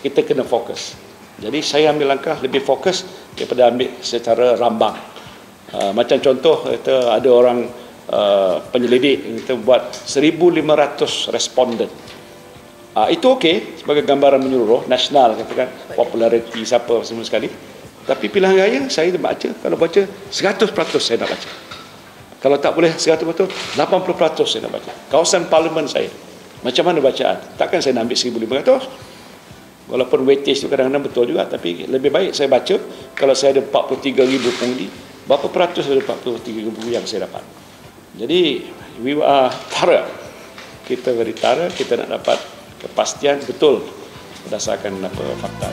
kita kena fokus. Jadi saya ambil langkah lebih fokus daripada ambil secara rambang. Macam contoh, kata ada orang penyelidik, kita buat 1,500 responden. Itu okey sebagai gambaran menyeluruh nasional, katakan populariti siapa semua sekali. Tapi pilihan raya saya baca, kalau baca 100% saya nak baca. Kalau tak boleh 100%, 80% saya nak baca. Kawasan parlimen saya, macam mana bacaan? Takkan saya nak ambil 1,500? Walaupun weightage itu kadang-kadang betul juga, tapi lebih baik saya baca. Kalau saya ada 43,000 pengundi, berapa peratus dari 43,000 yang saya dapat? Jadi we are thorough. Kita very thorough, kita nak dapat kepastian betul berdasarkan fakta.